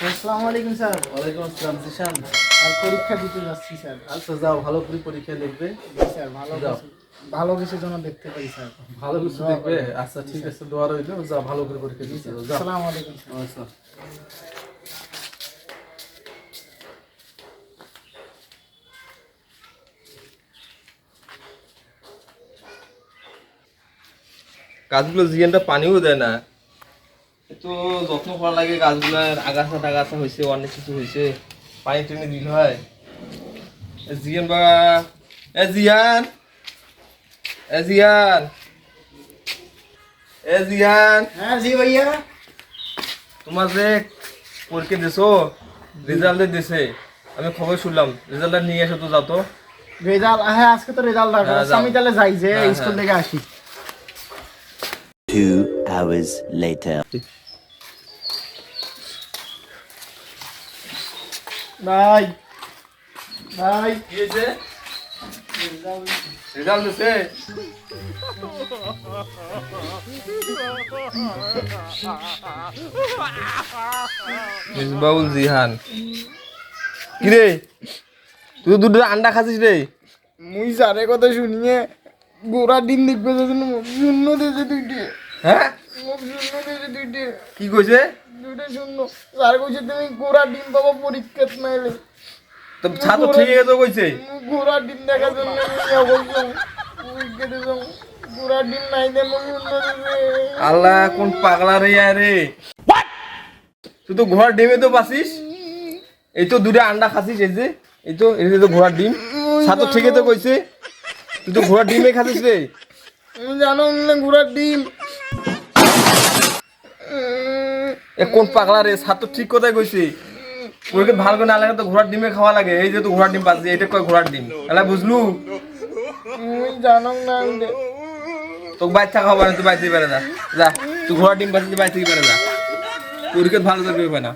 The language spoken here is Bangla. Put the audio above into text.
আসসালামু আলাইকুম স্যার। ওয়ালাইকুম আসসালাম জিশান। আর পরীক্ষা দিতে যাচ্ছি স্যার। আচ্ছা যাও, ভালো করে পরীক্ষা লিখবে। জি স্যার, যাও। ভালো কিছু যেন দেখতে পাই স্যার। ভালো কিছু দোয়া দেখবে। করবেন। আচ্ছা ঠিক আছে, দোয়া রইল। যাও ভালো করে পরীক্ষা দিতে যাও। আসসালামু আলাইকুম স্যার। আচ্ছা। গাছগুলো জিয়ানটা পানিও দেয় না, তো যত্ন করা লাগে গাছগুলার। আগাছা টাগাছা হয়েছে, অনেক কিছু হয়েছে, পানি টেনে দিল হয়। জিয়ান বা এ জিয়ান, এ জিয়ান, এ জিয়ান, হ্যাঁ জি ভাইয়া। তোমার যে পরীক্ষা দিছো, রেজাল্ট দিছে, আমি খবর শুনলাম। রেজাল্টটা নিয়ে এসো তো, যাও তো। রেজাল্ট, হ্যাঁ আজকে তো রেজাল্ট হ্যাঁ, রাখবো। যাও। আমি তাহলে যাই, যে হ্যাঁ, স্কুল হ্যাঁ। থেকে আসি। 2 hours later. ভাই ভাই, কি হয়েছে? রেজাল্ট দিছে? মিসবাউল জিহান, কি রে, তুই তো দুটো আন্ডা খাচ্ছিস রে? মুই স্যারের কথা শুনিয়ে গোড়া ডিম দেখবে শূন্য দিয়েছে দুইটে। হ্যাঁ, মুখ শূন্য দিয়েছে দুইটে। কি কইছে? দুইটা শূন্য। স্যার কইছে তুমি গোড়া ডিম পাবো পরীক্ষাত নাইলে। তো ছাত্র ঠিক আছে তো কইছে। গোড়া ডিম দেখার জন্য গোড়া ডিম নাই দেন আল্লাহ, কোন পাগলা রে রে, তুই তো ঘোড়ার ডিমে তো পাছিস। এই তো দুটো আন্ডা খাচ্ছিস, এই তো ঘোড়ার ডিম। ছাত্র ঠিক তো কইছে, তুই তো ঘোড়ার ডিমে খাচ্ছিস রে। তুমি জানো না ঘোড়ার ডিম? এ কোন পাগলা রে, ছাত্র ঠিক কোথায় কইছে। পরীক্ষা ভালো করে না লাগে তো ঘোড়ার ডিমে খাওয়া লাগে। এই যে তো ঘোড়ার ডিম পাচ্ছি, এটা কয় ঘোড়ার ডিম। এলা বুঝলু? তুমি জানো না তোকে বাইর থাকা হবে না, তুই বাইর থেকে বেড়ে যা। তুই ঘোড়ার ডিম পাচ্ছিস, বাইর থেকে বেড়ে যা। পরীক্ষা ভালো থাকবে না।